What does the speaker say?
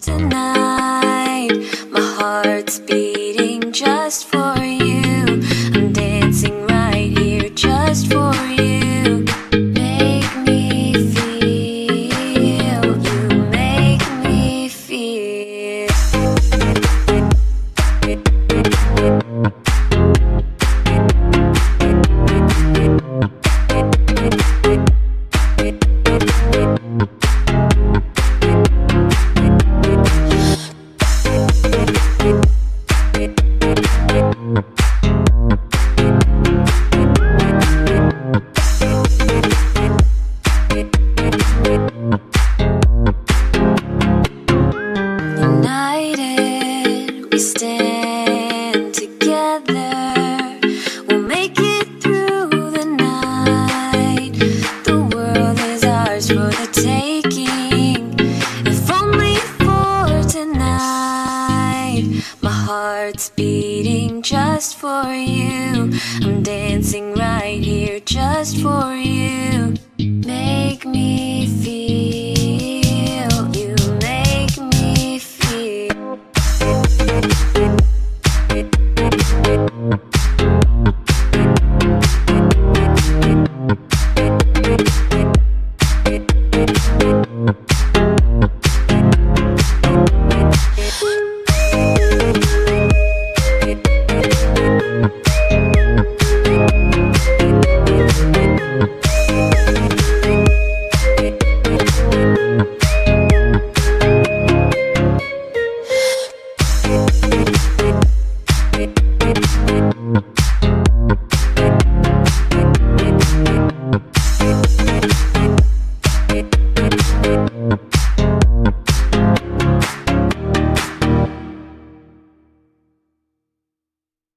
Tonight, my heart's beating just for you. I'm dancing right here just for you. Make me feel, you make me feel. United, we stand together. We'll make it through the night. The world is ours for the taking, if only for tonight. My heart's beating just for you. I'm dancing right here just for you.